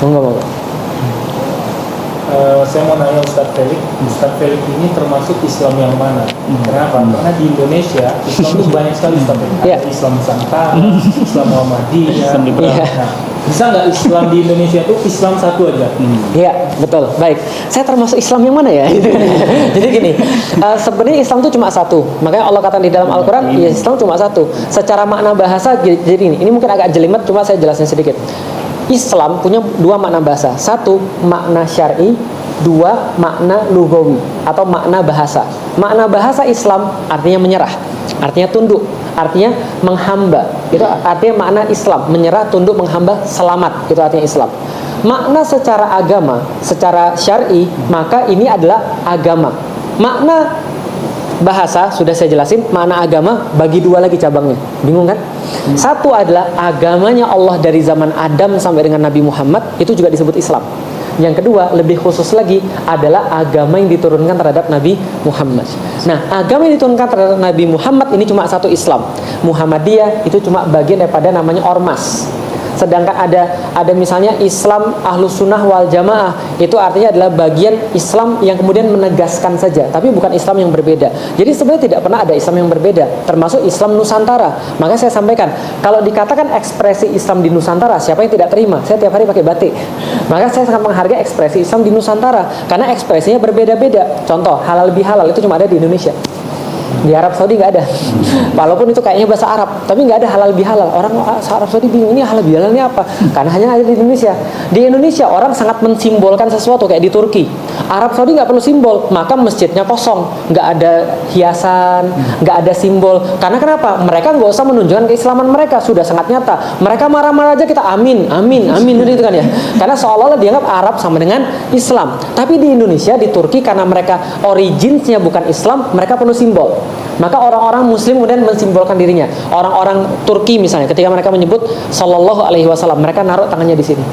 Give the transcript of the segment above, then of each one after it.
Monggo. Saya mau nanya Ustadz Felix ini termasuk Islam yang mana? Kenapa? Karena di Indonesia Islam itu banyak sekali Ustadz Felix. Ada Islam Nusantara, Islam Muhammadiyah. Nah, bisa nggak Islam di Indonesia itu Islam satu aja? Iya, betul. Baik, saya termasuk Islam yang mana ya? Jadi gini, sebenarnya Islam itu cuma satu. Makanya Allah kata di dalam Al-Quran, ya Islam cuma satu. Secara makna bahasa, jadi ini mungkin agak jelimet, cuma saya jelasin sedikit. Islam punya dua makna bahasa. Satu, makna syar'i. Dua, makna lugawi atau makna bahasa. Makna bahasa Islam artinya menyerah, artinya tunduk, artinya menghamba. Itu artinya makna Islam, menyerah, tunduk, menghamba, selamat. Itu artinya Islam. Makna secara agama, secara syar'i, maka ini adalah agama. Makna bahasa sudah saya jelasin, makna agama bagi dua lagi cabangnya. Bingung kan? Satu adalah agamanya Allah dari zaman Adam sampai dengan Nabi Muhammad, itu juga disebut Islam. Yang kedua, lebih khusus lagi adalah agama yang diturunkan terhadap Nabi Muhammad. Nah, agama yang diturunkan terhadap Nabi Muhammad ini cuma satu, Islam. Muhammadiyah itu cuma bagian daripada namanya ormas. Sedangkan ada misalnya Islam Ahlus Sunnah wal Jamaah, itu artinya adalah bagian Islam yang kemudian menegaskan saja, tapi bukan Islam yang berbeda. Jadi sebenarnya tidak pernah ada Islam yang berbeda, termasuk Islam Nusantara. Maka saya sampaikan, kalau dikatakan ekspresi Islam di Nusantara, siapa yang tidak terima? Saya tiap hari pakai batik. Maka saya sangat menghargai ekspresi Islam di Nusantara, karena ekspresinya berbeda-beda. Contoh, halal bihalal itu cuma ada di Indonesia. Di Arab Saudi nggak ada. Walaupun itu kayaknya bahasa Arab, tapi nggak ada halal bihalal. Orang Arab Saudi bingung, ini halal bihalal ini apa? Karena hanya ada di Indonesia. Di Indonesia orang sangat mensimbolkan sesuatu, kayak di Turki. Arab Saudi nggak perlu simbol, maka masjidnya kosong, nggak ada hiasan, nggak ada simbol. Karena kenapa? Mereka nggak usah menunjukkan keislaman mereka, sudah sangat nyata. Mereka marah-marah aja kita amin, amin, amin, itu kan ya. Karena seolah-olah dianggap Arab sama dengan Islam. Tapi di Indonesia, di Turki, karena mereka originsnya bukan Islam, mereka perlu simbol. Maka orang-orang Muslim kemudian mensimbolkan dirinya. Orang-orang Turki misalnya, ketika mereka menyebut Sallallahu Alaihi Wasallam, mereka naruh tangannya di sini.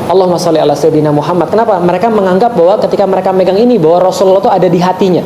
Allahumma sholli ala sayyidina Muhammad. Kenapa? Mereka menganggap bahwa ketika mereka megang ini, bahwa Rasulullah itu ada di hatinya.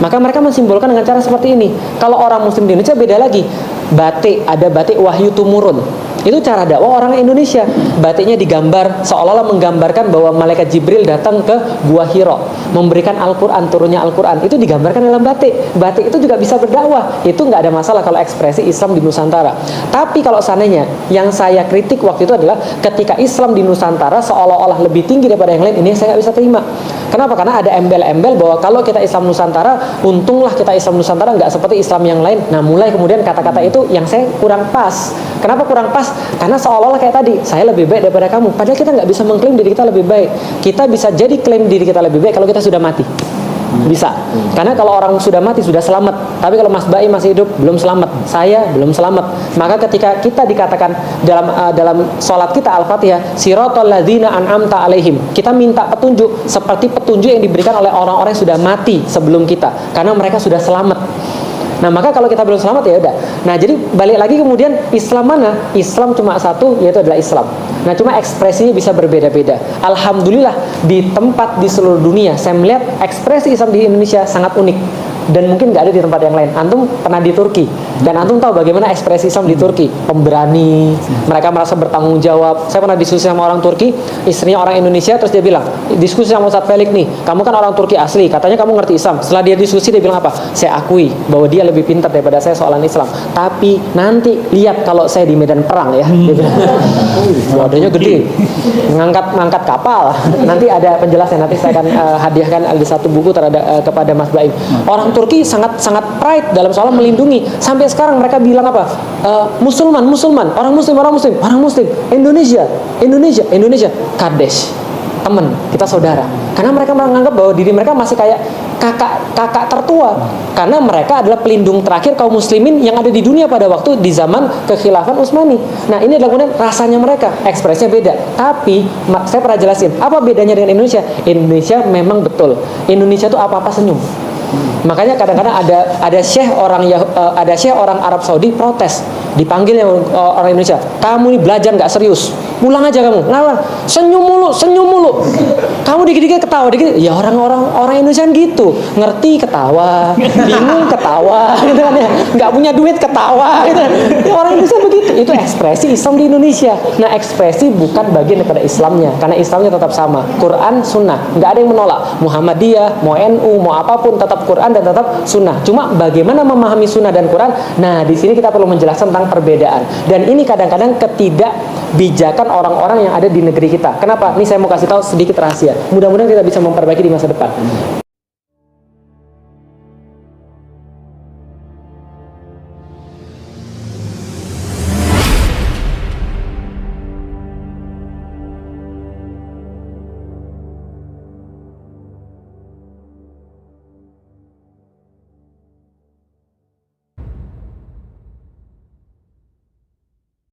Maka mereka mensimbolkan dengan cara seperti ini. Kalau orang Muslim di Indonesia beda lagi. Batik, ada batik wahyu tumurun. Itu cara dakwah orang Indonesia. Batiknya digambar, seolah-olah menggambarkan bahwa malaikat Jibril datang ke Gua Hiro, memberikan Al-Quran, turunnya Al-Quran. Itu digambarkan dalam batik. Batik itu juga bisa berdakwah. Itu nggak ada masalah kalau ekspresi Islam di Nusantara. Tapi kalau seandainya, yang saya kritik waktu itu adalah ketika Islam di Nusantara seolah-olah lebih tinggi daripada yang lain, ini saya nggak bisa terima. Kenapa? Karena ada embel-embel bahwa kalau kita Islam Nusantara, untunglah kita Islam Nusantara nggak seperti Islam yang lain. Nah, mulai kemudian kata-kata itu yang saya kurang pas. Kenapa kurang pas? Karena seolah-olah kayak tadi, saya lebih baik daripada kamu. Padahal kita nggak bisa mengklaim diri kita lebih baik. Kita bisa jadi klaim diri kita lebih baik kalau kita sudah mati. Bisa. Karena kalau orang sudah mati sudah selamat. Tapi kalau Mas Baim masih hidup belum selamat. Saya belum selamat. Maka ketika kita dikatakan dalam sholat kita Al-Fatihah, siratal ladzina an'amta alaihim, kita minta petunjuk seperti petunjuk yang diberikan oleh orang-orang yang sudah mati sebelum kita, karena mereka sudah selamat. Nah, maka kalau kita belum selamat ya udah. Nah, jadi balik lagi kemudian Islam mana? Islam cuma satu, yaitu adalah Islam. Nah, cuma ekspresinya bisa berbeda-beda. Alhamdulillah di tempat di seluruh dunia saya melihat ekspresi Islam di Indonesia sangat unik. Dan mungkin nggak ada di tempat yang lain. Antum pernah di Turki, dan antum tahu bagaimana ekspresi Islam di Turki. Pemberani, mereka merasa bertanggung jawab. Saya pernah diskusi sama orang Turki, istrinya orang Indonesia, terus dia bilang, diskusi sama Ustadz Felix nih, kamu kan orang Turki asli, katanya kamu ngerti Islam. Setelah dia diskusi, dia bilang apa? Saya akui bahwa dia lebih pintar daripada saya soalan Islam. Tapi nanti lihat kalau saya di medan perang ya. Dia bilang, wadahnya gede, ngangkat kapal. Nanti ada penjelasan, nanti saya akan hadiahkan ada satu buku kepada Mas Baim. Orang Turki sangat pride dalam soal melindungi. Sampai sekarang mereka bilang apa? Musulman, orang muslim, Indonesia, Kardesh, teman, kita saudara. Karena mereka menganggap bahwa diri mereka masih kayak kakak tertua. Karena mereka adalah pelindung terakhir kaum muslimin yang ada di dunia pada waktu di zaman kekhilafan Utsmani. Nah, ini adalah kemudian rasanya mereka, ekspresinya beda. Tapi saya pernah jelasin, apa bedanya dengan Indonesia? Indonesia memang betul. Indonesia itu apa-apa senyum. Makanya kadang-kadang ada syekh orang Arab Saudi protes, dipanggil orang Indonesia, kamu ini belajar nggak serius, pulang aja kamu. Kenapa? Senyum mulu. Kamu dikit-dikit ketawa, dikit. Ya orang Indonesia gitu, ngerti ketawa, bingung ketawa, gitu kan ya. Nggak punya duit ketawa, gitu. Ya, orang Indonesia begitu. Itu ekspresi Islam di Indonesia. Nah, ekspresi bukan bagian daripada Islamnya, karena Islamnya tetap sama. Quran, Sunnah, nggak ada yang menolak. Muhammadiyah, mau NU, mau apapun, tetap Quran dan tetap Sunnah. Cuma bagaimana memahami Sunnah dan Quran? Nah, di sini kita perlu menjelaskan tentang perbedaan. Dan ini kadang-kadang ketidakbijakan orang-orang yang ada di negeri kita. Kenapa? Ini saya mau kasih tahu sedikit rahasia. Mudah-mudahan kita bisa memperbaiki di masa depan.